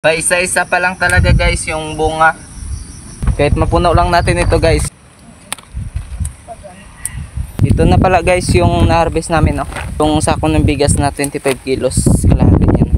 Pa isa-isa pa lang talaga guys yung bunga. Kahit mapuno lang natin ito guys. Ito na pala guys yung na-harvest namin, no? Yung sako ng bigas na 25 kilos. Kalahati yan.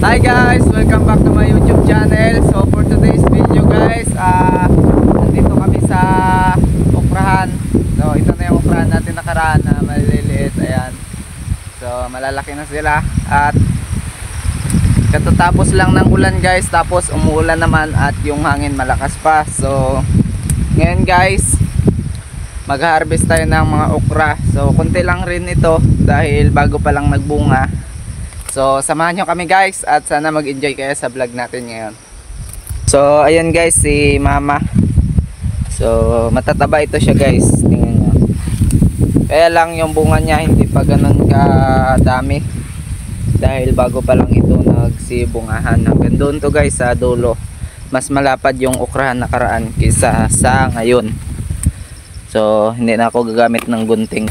Hi guys! Welcome back to my YouTube channel. So for today's video guys, nandito kami sa okrahan. So ito na yung okrahan natin nakaraan na maliliit. Ayan. So malalaki na sila. At katatapos lang ng ulan guys. Tapos umuulan naman at yung hangin malakas pa. So ngayon guys, mag-harvest tayo ng mga okra. So konti lang rin ito dahil bago pa lang nagbunga. So samahan nyo kami guys at sana mag-enjoy kayo sa vlog natin ngayon. So ayan guys si mama. So matataba ito siya guys. Tingnan nyo. Kaya lang yung bunga niya hindi pa ganun kadami. Dahil bago pa lang ito nagsibungahan. Hanggang doon to guys sa dulo. Mas malapad yung okrahan nakaraan kaysa sa ngayon. So hindi na ako gagamit ng gunting.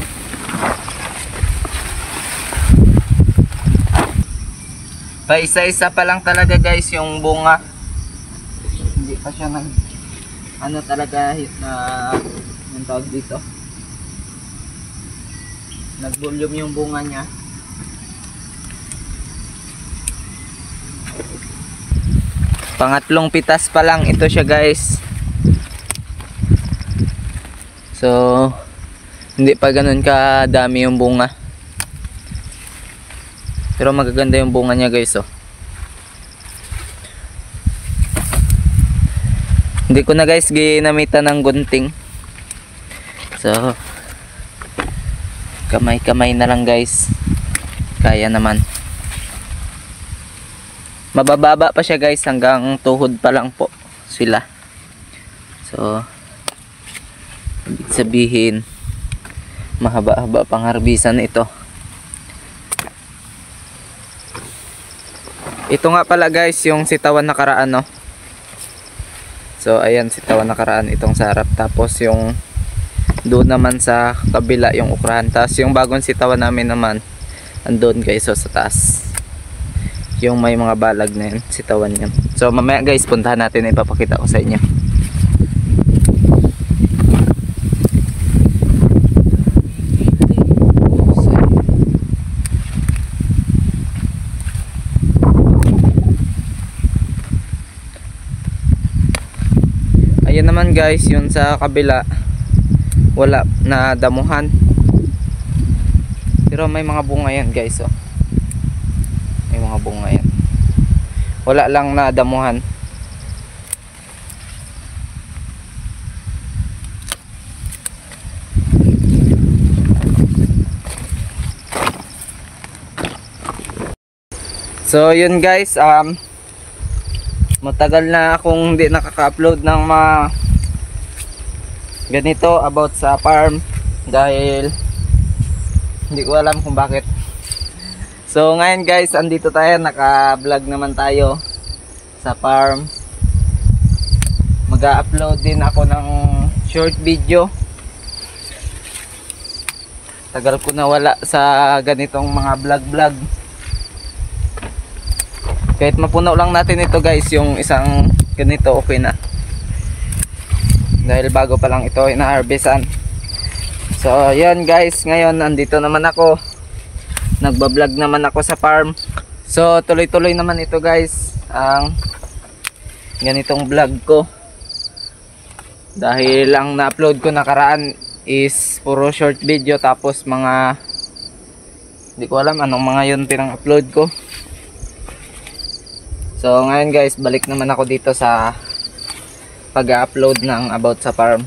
Pa isa-isa pa lang talaga guys yung bunga. Hindi pa siya nag ano talaga na yung tawag dito. Nag-volume yung bunga niya. Pangatlong pitas pa lang ito siya guys. So hindi pa ganun kadami yung bunga. Pero magaganda yung bunga niya guys, oh. Hindi ko na guys ginamitan ng gunting. So kamay-kamay na lang guys. Kaya naman. Mabababa pa siya guys, hanggang tuhod pa lang po sila. So ibig sabihin mahaba-haba pang harbisan ito. Ito nga pala guys yung sitawan nakaraan, no? So ayan sitawan nakaraan itong sa harap. Tapos yung doon naman sa kabila yung ukrahan. Tapos yung bagong sitawan namin naman andun guys, so sa taas. Yung may mga balag na yun, sitawan yun. So mamaya guys puntahan natin, ipapakita ko sa inyo. Ayan naman guys, yun sa kabila wala na damuhan. Pero may mga bunga yan guys, oh. May mga bunga yan. Wala lang na damuhan. So yun guys, matagal na akong hindi nakaka-upload ng mga ganito about sa farm dahil hindi ko alam kung bakit. So ngayon guys, andito tayo, naka-vlog naman tayo sa farm. Mag-upload din ako ng short video. Tagal ko na wala sa ganitong mga vlog. Kahit mapuno lang natin ito guys, yung isang ganito okay na. Dahil bago pa lang ito ina-harvestan. So yun guys, ngayon andito naman ako. Nagbablog naman ako sa farm. So tuloy-tuloy naman ito guys, ang ganitong vlog ko. Dahil ang na-upload ko nakaraan is puro short video. Tapos mga hindi ko alam anong mga yun pinang-upload ko. So ngayon guys, balik naman ako dito sa pag-upload ng about sa farm.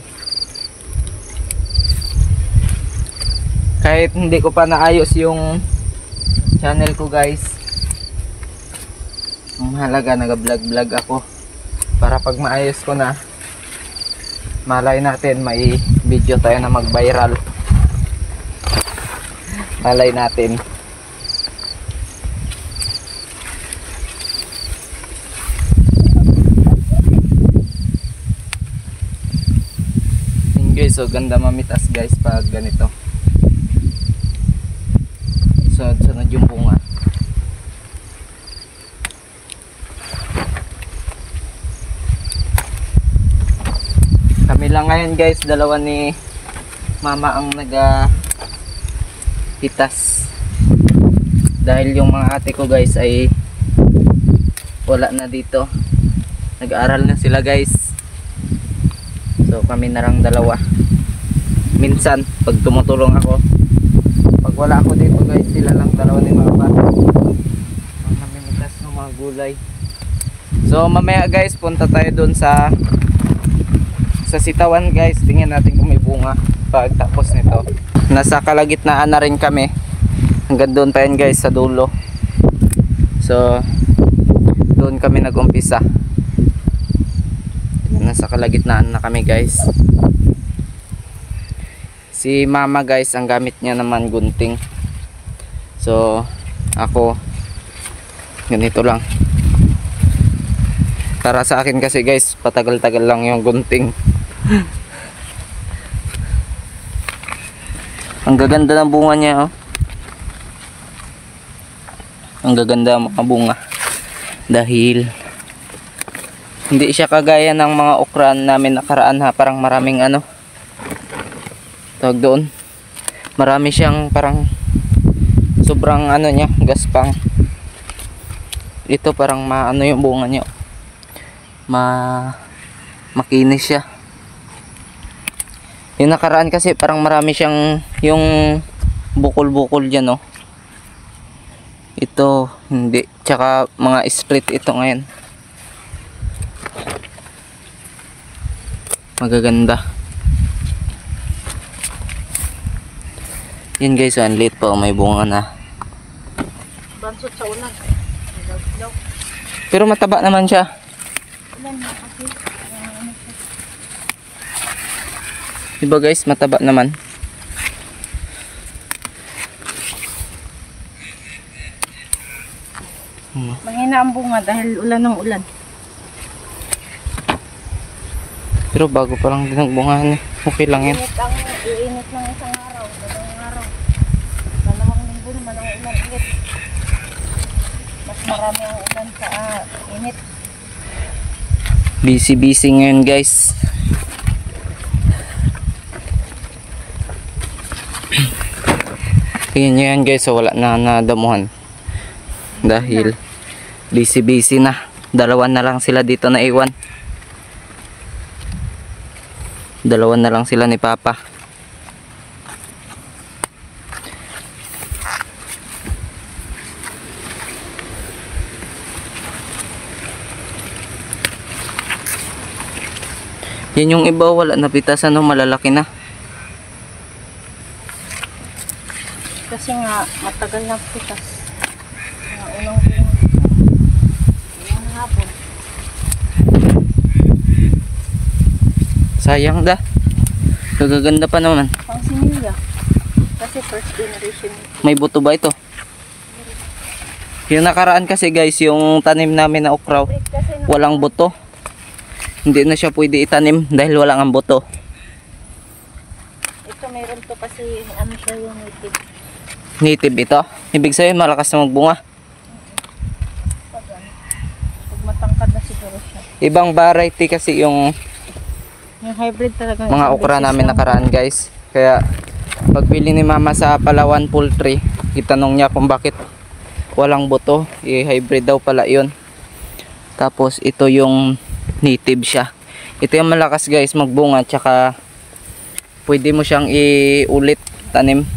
Kahit hindi ko pa naayos yung channel ko guys, mahalaga nag-vlog ako para pag maayos ko na, malay natin may video tayo na mag-viral. Malay natin. So ganda mamitas guys pag ganito. Sunod-sunod yung bunga. Kami lang ngayon guys, dalawa ni mama ang pitas. Dahil yung mga ate ko guys ay wala na dito. Nag-aaral na sila guys. So kami na lang dalawa. Minsan pag tumutulong ako, pag wala ako dito guys, sila lang dalawa ni mama ang namimitas ng mga gulay. So mamaya guys, punta tayo dun sa sitawan guys. Tingnan natin kung may bunga pagtapos nito. Nasa kalagitnaan na rin kami. Hanggang doon pa yan guys sa dulo. So doon kami nag-umpisa. Nasa kalagitnaan na kami guys. Si mama guys, ang gamit niya naman gunting. So ako ganito lang. Para sa akin kasi guys, patagal-tagal lang yung gunting. Ang gaganda ng bunga niya, oh. Ang gaganda ng mga bunga. Dahil hindi siya kagaya ng mga okra namin nakaraan ha, parang maraming ano. Tawag doon. Marami siyang parang sobrang ano niya, gaspang. Ito parang maano yung bunga niya. Makinis siya. Yung nakaraan kasi parang marami siyang yung bukol-bukol dyan, oh. Ito hindi, tsaka mga split ito ngayon. Magaganda. Yan guys, ang liit pa, may bunga na. Bansot sa ulan. Pero mataba naman siya. Diba guys, mataba naman. Mahina ang bunga dahil ulan ng ulan. Pero bago pa lang din ang bungahan. Okay lang yan. Iinit ng isang araw, dalawang araw. 2 linggo naman ang ulan ulit. Mas marami ang ulan sa init. Busy ngayon guys. Tingnan nyo yan guys, so wala na nadamuhan. Dahil busy na. Dalawa na lang sila dito na iwan. Dalawa na lang sila ni Papa. Yan yung iba wala napitasan, no, malalaki na. Kasi nga matagal na pitas. Mga unang bunga. Yung hapon. Sayang da. Gaganda pa naman. Pang sinilya. Kasi first generation. May buto ba ito? Yung nakaraan kasi guys, yung tanim namin na okra, walang buto. Hindi na siya pwede itanim dahil walang ang buto. Ito meron to kasi ano siya yung native. Native ito? Ibig sabihin malakas na magbunga. Pag matangkad na siguro siya. Ibang variety kasi yung hybrid talaga. mga okra namin nakaraan guys. Kaya pagpili ni mama sa Palawan Poultry, itanong niya kung bakit walang buto. I-hybrid daw pala yun. Tapos ito yung native siya. Ito yung malakas guys magbunga, tsaka pwede mo siyang iulit tanim.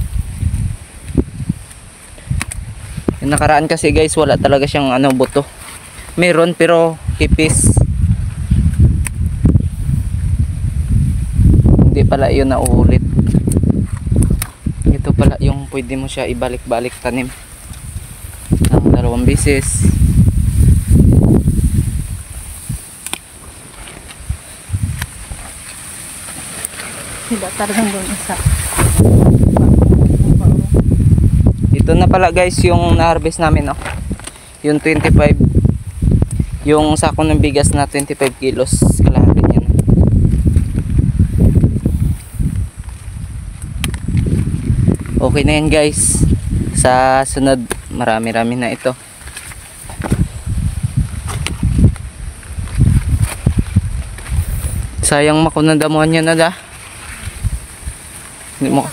Yung nakaraan kasi guys wala talaga siyang ano buto. Meron pero kipis. Hindi pala yun na uulit. Ito pala yung pwede mo siya ibalik-balik tanim ng 2 beses. Diba talagang doon isa. Ito na pala guys yung na-harvest namin, oh. Yung 25, yung sako ng bigas na 25 kilos kalahati yan. Okay na yan guys. Sa sunod, marami-rami na ito. Sayang makunadamuhan yan na da. Hindi mo.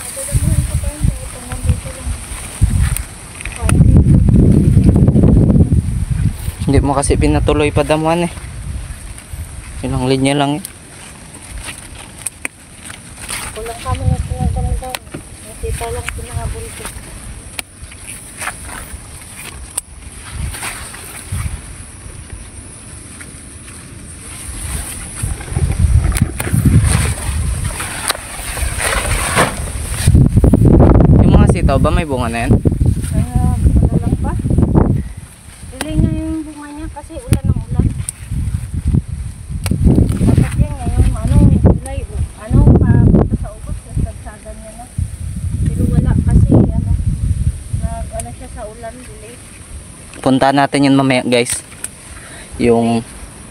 Hindi mo kasi pinatuloy pa damuhan eh. Ilang linya lang eh. Kulang kami na pinagdamitan. Nakita lang pinakabulto. Yung mga sitaw ba may bunga na yan? Ano lang pa? Delay nga yung bunga niya kasi ulan ng ulan. Dapat yan ngayong July, papunta sa August, nagtagsagan niya na. Pero wala kasi siya sa ulan, delay. Punta natin yun mamaya guys. Yung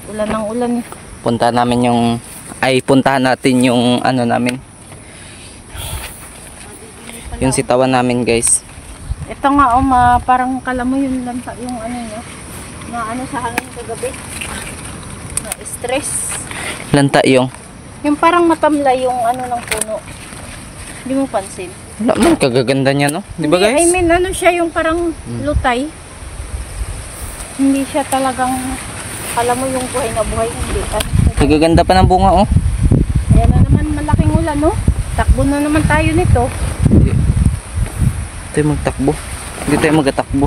Ulan ng ulan eh. puntahan natin yung ano namin. Yung sitawan namin guys. Ito nga parang kala mo yung lanta, yung niya. Na sa hangin kagabi. Na stress. Lanta yung. Yung parang matamlay yung ng puno. Hindi mo pansin? Wala man, kagaganda niya no? Di ba guys? I mean siya yung parang lutay. Hindi siya talagang, kala mo yung buhay na buhay. Hindi. Kagaganda pa ng bunga oh. Ayan na naman malaking ulan no? Takbo na naman tayo nito. Hindi tayo magtakbo. Hindi tayo magatakbo.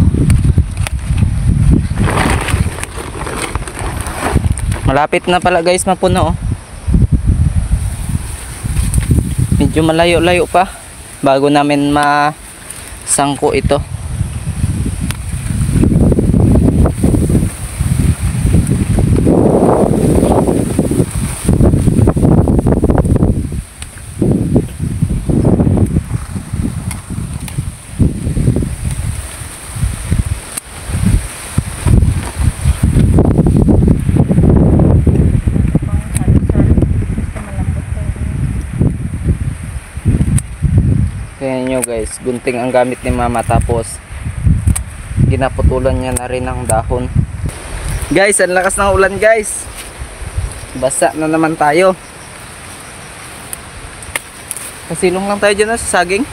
Malapit na pala guys mapuno oh. Medyo malayo-layo pa bago namin masangko ito. Kaya nyo guys, gunting ang gamit ni mama tapos ginaputulan niya na rin ang dahon. Guys, ang lakas ng ulan guys. Basa na naman tayo. Kasilong lang tayo dyan sa saging.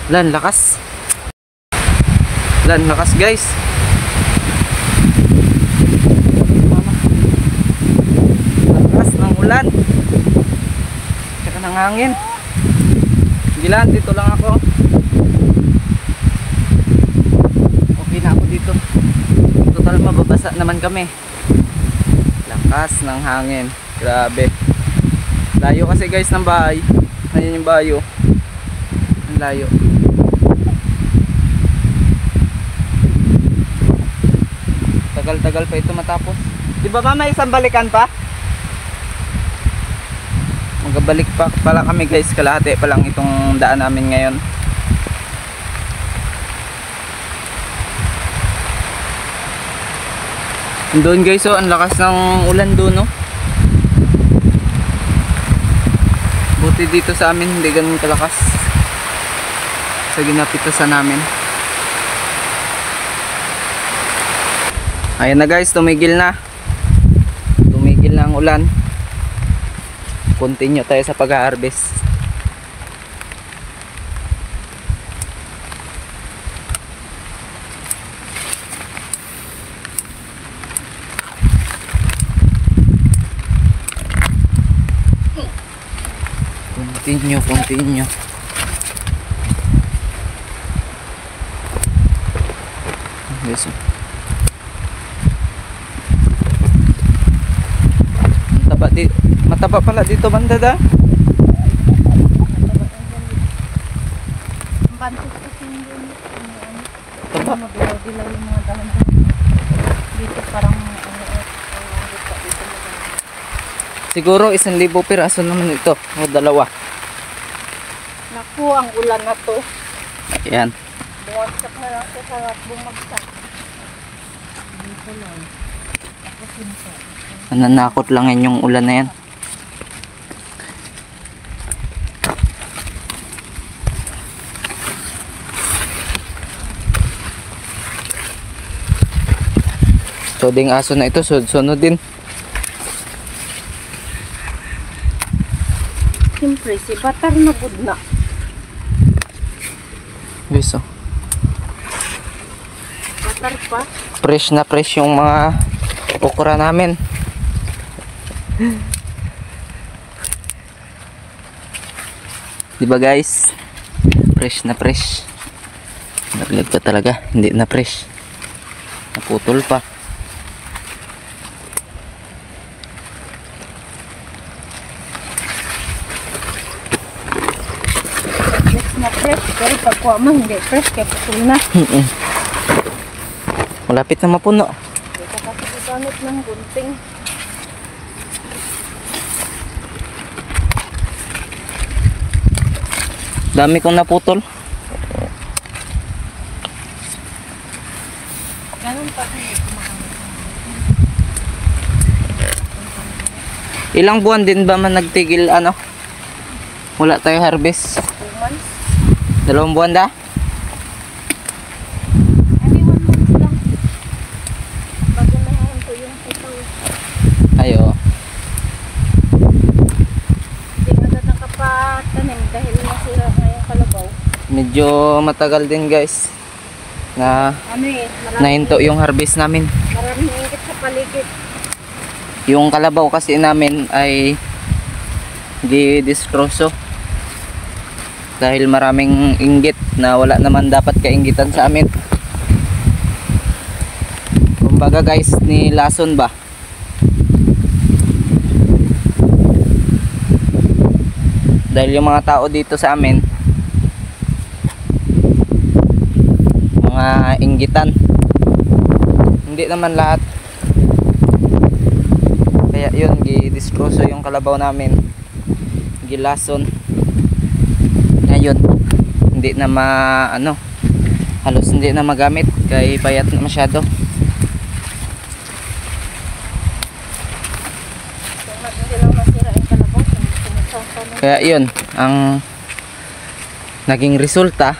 Lan, lakas. Lan, lakas guys. Lakas ng ulan. Saka ng hangin. Gilan, dito lang ako. Okay na ako dito. Total mababasa naman kami. Lakas ng hangin. Grabe. Layo kasi guys ng bahay. Ayun yung bayo. Ang layo. Tagal-tagal pa ito matapos. Di ba ba may isang balikan pa? Magabalik pa pala kami guys, kalahati pa lang itong daan namin ngayon. Doon guys oh, ang lakas ng ulan doon no. Buti dito sa amin hindi ganun kalakas sa ginapitasan namin. Ayan na guys, tumigil na ang ulan. Continue tayo sa pag-harvest. Continue. Yes. Mataba pala dito banda da. Ang bantos kasi yung Taba. Mabilaw-bilaw yung mga dahon. Dito parang Siguro 1,000 piraso naman ito o dalawa. naku, ang ulan na to. Ayan. Bumagsak na lang sa sarap, bumagsak. Dito lang. Tapos dito. Nananakot lang yan yung ulan na yan. So ding aso na ito, sunod din. Siyempre, si Batar na good na. Guys, oh. Batar pa. Fresh na fresh yung mga okra namin. Diba guys? Fresh na fresh. Naglag pa talaga, hindi na fresh. Naputol pa. Fresh na fresh. Pero pagkuha mo, hindi fresh. Kaya putol na. Malapit na mapuno. Hindi ka kasi gagamit ng gunting. Dami kong naputol. Ganun pa. Ilang buwan din ba man nagtigil ano? Wala tayo harvest. 2 months. 2 buwan da? Hindi, 1 month lang. Bago na hanto yung ito. Ayo. Hindi agad nakapatanim dahil nasira nga yung kalabaw. Medyo matagal din guys na Ano eh, nahinto yung harvest namin. maraming ingit sa paligid. Yung kalabaw kasi namin ay gidistroso dahil maraming inggit na wala naman dapat kainggitan sa amin. Kumbaga guys, ni lason ba? Dahil yung mga tao dito sa amin mga inggitan, hindi naman lahat. Kaya yun, gidistroso yung kalabaw namin, gilason. Ngayon hindi na halos hindi na magamit kay payat na masyado. Kung hindi lang masira yung kalabaw, sinusunod. Kaya yun ang naging resulta.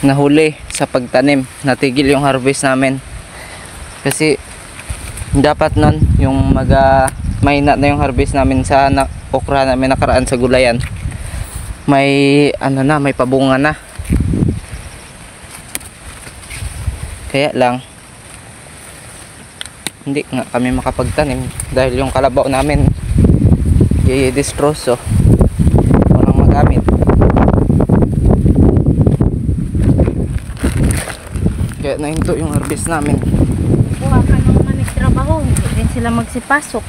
Nahuli sa pagtanim, natigil yung harvest namin kasi dapat nun yung mahina na yung harvest namin sa okra namin nakaraan sa gulayan. May may pabunga na. Kaya lang hindi nga kami makapagtanim dahil yung kalabaw namin i-destroso, walang magamit. Kaya nahinto yung harvest namin. Kuha ka ng mga nagtrabaho, hindi din sila magsipasok.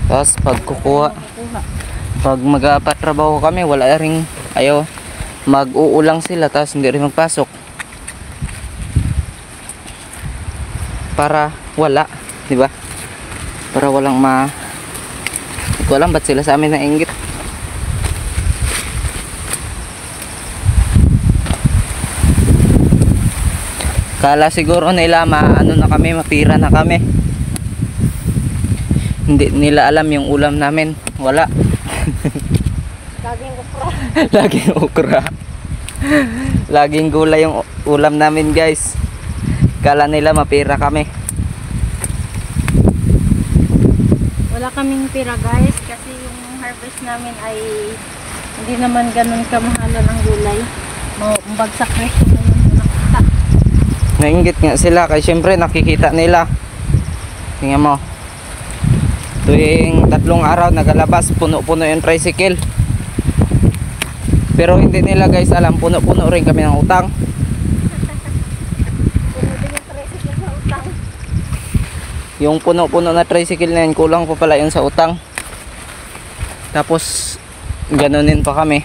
Tapos pag Kuha. magpatrabaho kami, wala ring mag-uulang sila, tapos hindi rin magpasok. Para wala, di ba? Para walang hindi ko alam ba't sila sa amin nainggit. Kala siguro nila na kami, mapira na kami. Hindi nila alam yung ulam namin. Wala. Laging okra. Laging okra. Laging gulay yung ulam namin guys. Kala nila mapira kami. Wala kaming pira guys kasi yung harvest namin ay hindi naman ganun kamahalan ang gulay. Bagsak presyo na yung nakita. Nainggit nga sila kasi syempre nakikita nila. Tingnan mo. Tuwing 3 araw nagalabas, puno-puno yung tricycle. Pero hindi nila guys alam, puno-puno rin kami ng utang. Puno din yung tricycle sa utang. Yung puno-puno na tricycle na yun, kulang pa pala yun sa utang. Tapos ganunin pa kami.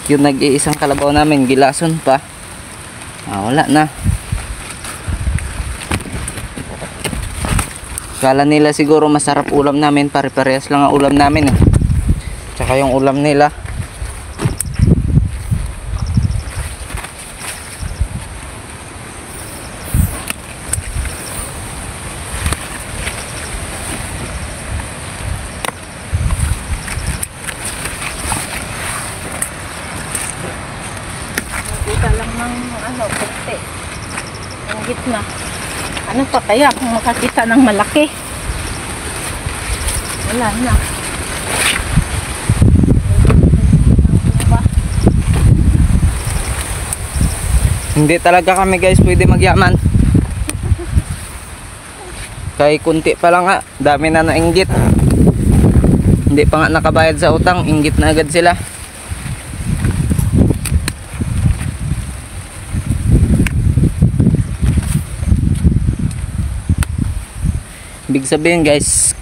Yung nag-iisang kalabaw namin, gilason pa. Wala na. Kala nila siguro masarap ulam namin, pare-parehas lang ang ulam namin eh. Tsaka yung ulam nila. ano, kunti. Ang gitna. Ano pa kaya kung makakita ng malaki? Wala na. Hindi talaga kami guys pwede magyaman. Kay kunti pa lang nga, dami na nainggit. Hindi pa nga nakabayad sa utang, inggit na agad sila. Ibig sabihin guys,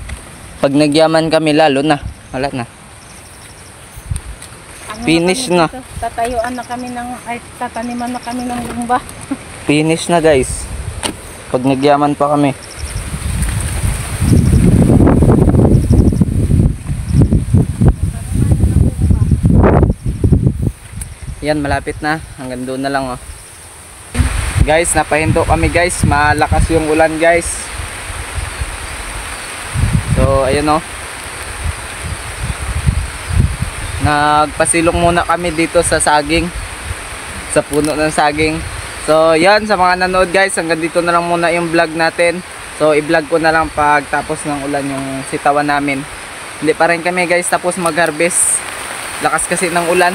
pag nagyaman kami lalo na, wala na. Ano Finish kami na. dito? Tatayuan na kami ng, ay tataniman na kami ng lumba. Finish na guys. Pag nagyaman pa kami. Yan, malapit na. Hanggang doon na lang oh. Guys, napahinto kami guys. Malakas yung ulan guys. So, ayun oh. Nagpasilong muna kami dito sa saging. Sa puno ng saging. So, yan sa mga nanood guys. Hanggang dito na lang muna yung vlog natin. So, i-vlog ko na lang pag tapos ng ulan yung sitawan namin. Hindi pa rin kami guys tapos mag-harvest. Lakas kasi ng ulan.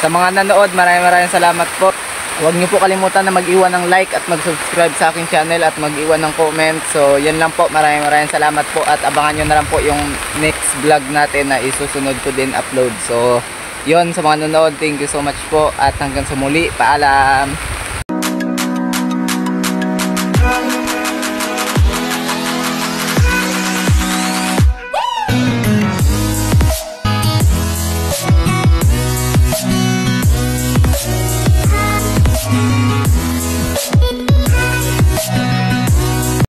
Sa mga nanood, maraming salamat po. Huwag niyo po kalimutan na mag-iwan ng like at mag-subscribe sa aking channel at mag-iwan ng comment. So, yan lang po. Maraming salamat po at abangan nyo na lang po yung next vlog natin na isusunod ko din upload. So, yun sa mga nanood, thank you so much po at hanggang sa muli. Paalam!